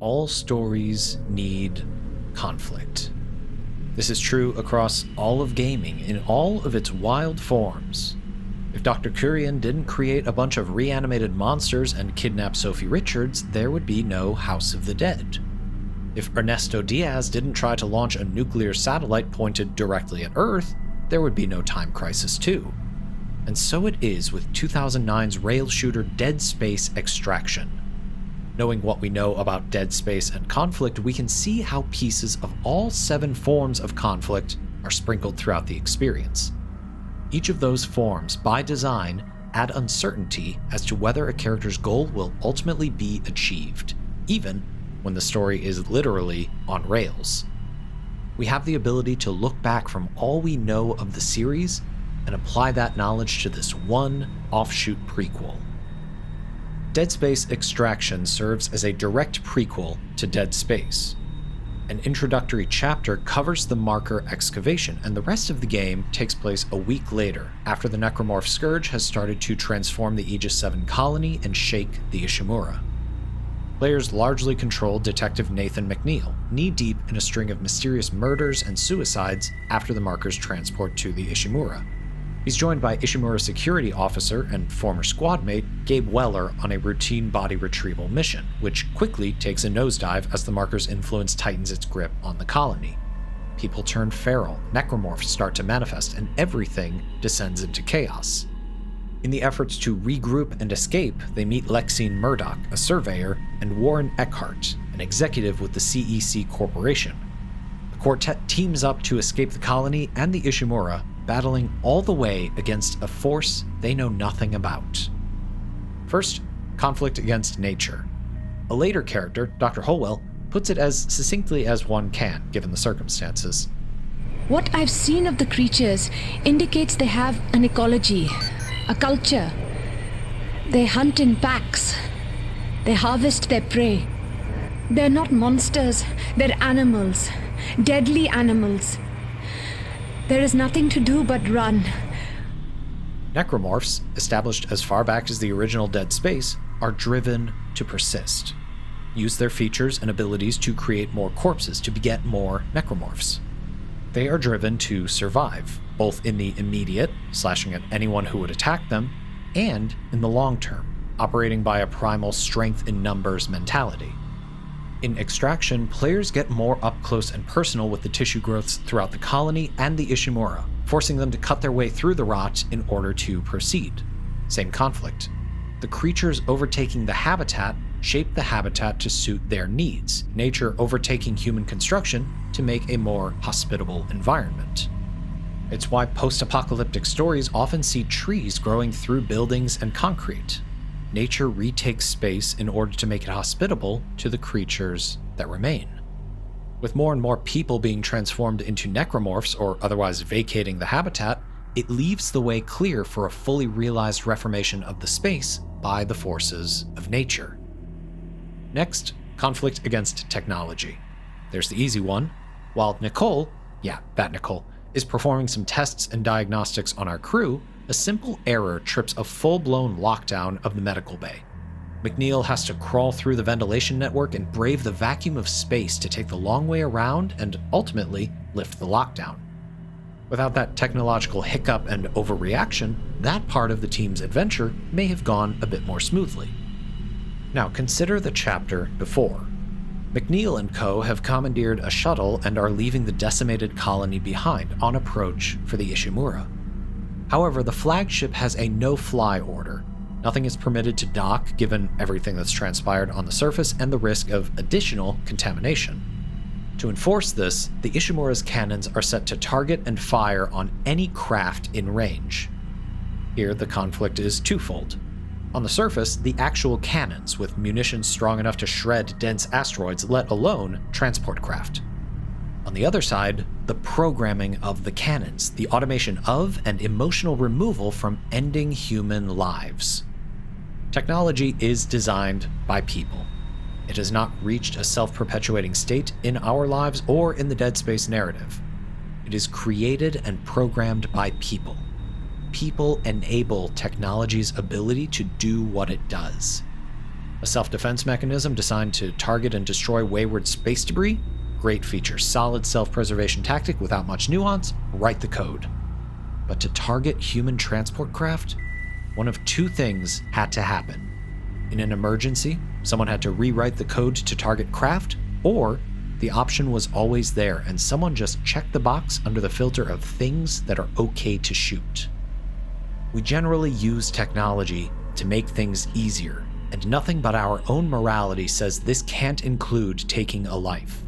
all stories need conflict. This is true across all of gaming in all of its wild forms. If Dr. Kurian didn't create a bunch of reanimated monsters and kidnap Sophie Richards, there would be no House of the Dead. If Ernesto Diaz didn't try to launch a nuclear satellite pointed directly at Earth, there would be no Time Crisis 2. And so it is with 2009's rail shooter Dead Space Extraction. Knowing what we know about Dead Space and conflict, we can see how pieces of all 7 forms of conflict are sprinkled throughout the experience. Each of those forms, by design, add uncertainty as to whether a character's goal will ultimately be achieved, even when the story is literally on rails. We have the ability to look back from all we know of the series and apply that knowledge to this one offshoot prequel. Dead Space Extraction serves as a direct prequel to Dead Space. An introductory chapter covers the marker excavation, and the rest of the game takes place a week later, after the Necromorph Scourge has started to transform the Aegis 7 colony and shake the Ishimura. Players largely control Detective Nathan McNeil, knee-deep in a string of mysterious murders and suicides after the marker's transport to the Ishimura. He's joined by Ishimura security officer and former squadmate Gabe Weller on a routine body retrieval mission, which quickly takes a nosedive as the marker's influence tightens its grip on the colony. People turn feral, necromorphs start to manifest, and everything descends into chaos. In the efforts to regroup and escape, they meet Lexine Murdoch, a surveyor, and Warren Eckhart, an executive with the CEC Corporation. The quartet teams up to escape the colony and the Ishimura, battling all the way against a force they know nothing about. First, conflict against nature. A later character, Dr. Holwell, puts it as succinctly as one can, given the circumstances. What I've seen of the creatures indicates they have an ecology, a culture. They hunt in packs. They harvest their prey. They're not monsters, they're animals. Deadly animals. There is nothing to do but run. Necromorphs, established as far back as the original Dead Space, are driven to persist. Use their features and abilities to create more corpses to beget more necromorphs. They are driven to survive, both in the immediate, slashing at anyone who would attack them, and in the long term, operating by a primal strength in numbers mentality. In Extraction, players get more up close and personal with the tissue growths throughout the colony and the Ishimura, forcing them to cut their way through the rot in order to proceed. Same conflict. The creatures overtaking the habitat shape the habitat to suit their needs, nature overtaking human construction to make a more hospitable environment. It's why post-apocalyptic stories often see trees growing through buildings and concrete. Nature retakes space in order to make it hospitable to the creatures that remain. With more and more people being transformed into necromorphs or otherwise vacating the habitat, it leaves the way clear for a fully realized reformation of the space by the forces of nature. Next, conflict against technology. There's the easy one. While Nicole, is performing some tests and diagnostics on our crew, a simple error trips a full-blown lockdown of the medical bay. McNeil has to crawl through the ventilation network and brave the vacuum of space to take the long way around and ultimately lift the lockdown. Without that technological hiccup and overreaction, that part of the team's adventure may have gone a bit more smoothly. Now consider the chapter before. McNeil and co. have commandeered a shuttle and are leaving the decimated colony behind on approach for the Ishimura. However, the flagship has a no-fly order. Nothing is permitted to dock given everything that's transpired on the surface and the risk of additional contamination. To enforce this, the Ishimura's cannons are set to target and fire on any craft in range. Here, the conflict is twofold. On the surface, the actual cannons, with munitions strong enough to shred dense asteroids, let alone transport craft. On the other side, the programming of the cannons, the automation of and emotional removal from ending human lives. Technology is designed by people. It has not reached a self-perpetuating state in our lives or in the Dead Space narrative. It is created and programmed by people. People enable technology's ability to do what it does. A self-defense mechanism designed to target and destroy wayward space debris? Great feature. Solid self-preservation tactic without much nuance? Write the code. But to target human transport craft? One of two things had to happen. In an emergency, someone had to rewrite the code to target craft, or the option was always there and someone just checked the box under the filter of things that are okay to shoot. We generally use technology to make things easier, and nothing but our own morality says this can't include taking a life.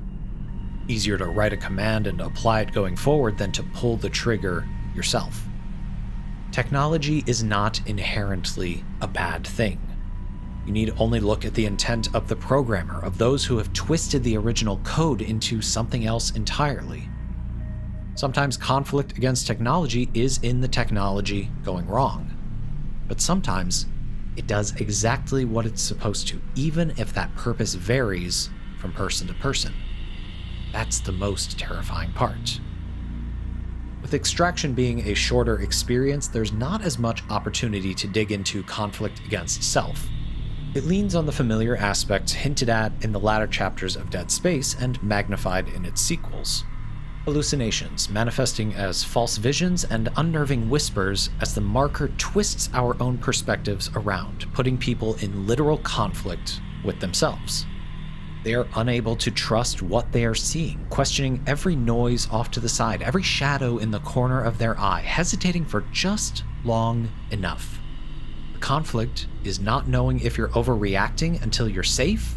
Easier to write a command and apply it going forward than to pull the trigger yourself. Technology is not inherently a bad thing. You need only look at the intent of the programmer, of those who have twisted the original code into something else entirely. Sometimes conflict against technology is in the technology going wrong, but sometimes it does exactly what it's supposed to, even if that purpose varies from person to person. That's the most terrifying part. With extraction being a shorter experience, there's not as much opportunity to dig into conflict against self. It leans on the familiar aspects hinted at in the latter chapters of Dead Space and magnified in its sequels. Hallucinations, manifesting as false visions and unnerving whispers as the marker twists our own perspectives around, putting people in literal conflict with themselves. They are unable to trust what they are seeing, questioning every noise off to the side, every shadow in the corner of their eye, hesitating for just long enough. The conflict is not knowing if you're overreacting until you're safe,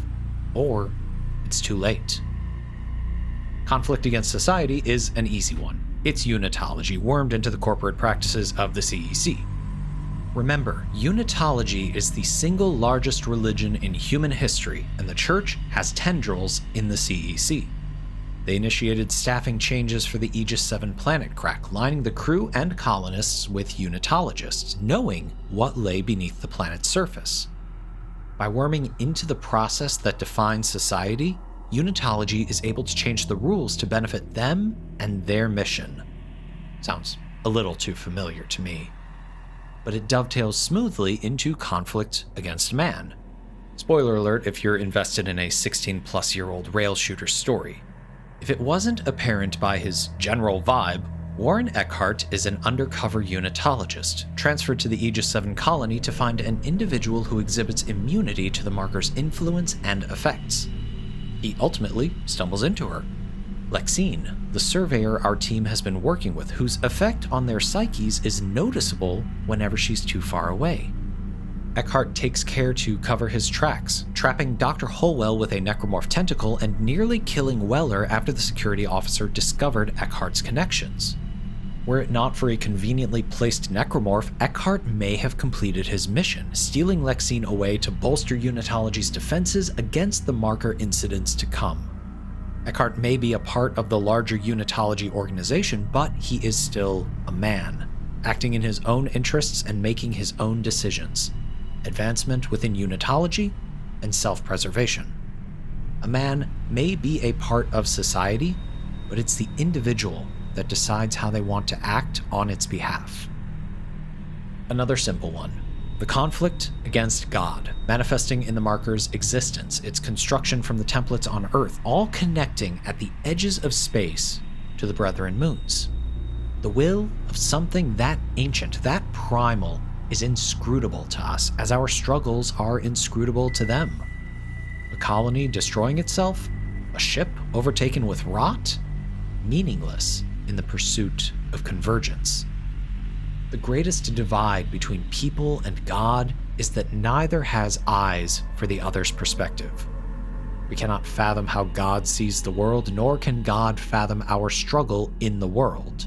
or it's too late. Conflict against society is an easy one. It's unitology, wormed into the corporate practices of the CEC. Remember, unitology is the single largest religion in human history, and the Church has tendrils in the CEC. They initiated staffing changes for the Aegis 7 planet crack, lining the crew and colonists with unitologists, knowing what lay beneath the planet's surface. By worming into the process that defines society, unitology is able to change the rules to benefit them and their mission. Sounds a little too familiar to me. But it dovetails smoothly into conflict against man. Spoiler alert if you're invested in a 16-plus-year-old rail shooter story. If it wasn't apparent by his general vibe, Warren Eckhart is an undercover unitologist, transferred to the Aegis 7 colony to find an individual who exhibits immunity to the marker's influence and effects. He ultimately stumbles into her. Lexine, the surveyor our team has been working with, whose effect on their psyches is noticeable whenever she's too far away. Eckhart takes care to cover his tracks, trapping Dr. Holwell with a necromorph tentacle and nearly killing Weller after the security officer discovered Eckhart's connections. Were it not for a conveniently placed necromorph, Eckhart may have completed his mission, stealing Lexine away to bolster unitology's defenses against the marker incidents to come. Eckhart may be a part of the larger unitology organization, but he is still a man, acting in his own interests and making his own decisions. Advancement within unitology and self-preservation. A man may be a part of society, but it's the individual that decides how they want to act on its behalf. Another simple one. The conflict against God, manifesting in the marker's existence, its construction from the templates on Earth, all connecting at the edges of space to the Brethren moons. The will of something that ancient, that primal, is inscrutable to us, as our struggles are inscrutable to them. A colony destroying itself? A ship overtaken with rot? Meaningless in the pursuit of convergence. The greatest divide between people and God is that neither has eyes for the other's perspective. We cannot fathom how God sees the world, nor can God fathom our struggle in the world.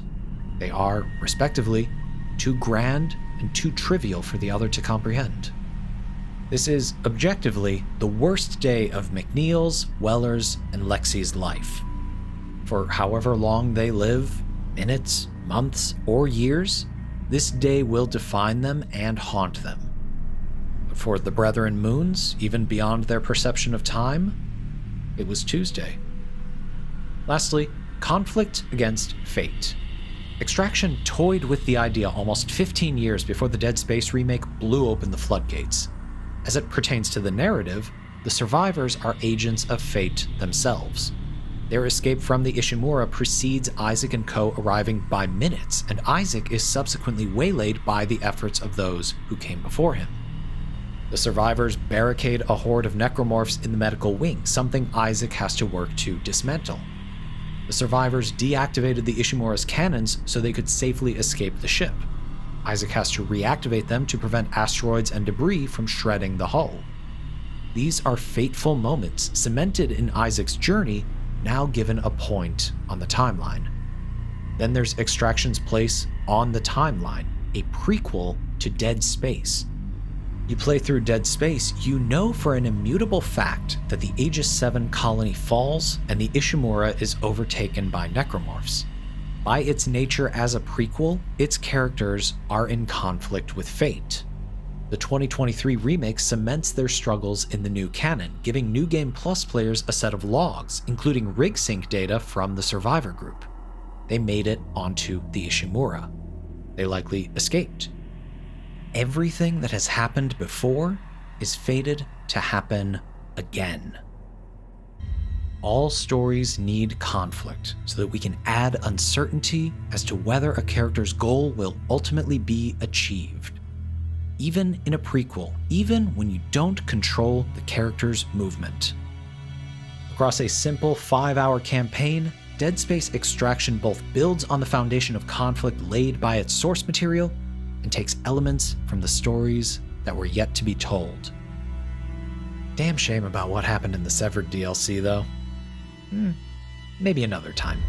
They are, respectively, too grand and too trivial for the other to comprehend. This is, objectively, the worst day of McNeil's, Weller's, and Lexi's life. For however long they live, minutes, months, or years, this day will define them and haunt them. But for the Brethren moons, even beyond their perception of time, it was Tuesday. Lastly, conflict against fate. Extraction toyed with the idea almost 15 years before the Dead Space remake blew open the floodgates. As it pertains to the narrative, the survivors are agents of fate themselves. Their escape from the Ishimura precedes Isaac and co. arriving by minutes, and Isaac is subsequently waylaid by the efforts of those who came before him. The survivors barricade a horde of necromorphs in the medical wing, something Isaac has to work to dismantle. The survivors deactivated the Ishimura's cannons so they could safely escape the ship. Isaac has to reactivate them to prevent asteroids and debris from shredding the hull. These are fateful moments cemented in Isaac's journey, now given a point on the timeline. Then there's Extraction's place on the timeline, a prequel to Dead Space. You play through Dead Space, you know for an immutable fact that the Aegis 7 colony falls and the Ishimura is overtaken by necromorphs. By its nature as a prequel, its characters are in conflict with fate. The 2023 remake cements their struggles in the new canon, giving New Game Plus players a set of logs, including rig sync data from the survivor group. They made it onto the Ishimura. They likely escaped. Everything that has happened before is fated to happen again. All stories need conflict so that we can add uncertainty as to whether a character's goal will ultimately be achieved. Even in a prequel, even when you don't control the character's movement. Across a simple 5-hour campaign, Dead Space Extraction both builds on the foundation of conflict laid by its source material and takes elements from the stories that were yet to be told. Damn shame about what happened in the Severed DLC, though. Maybe another time.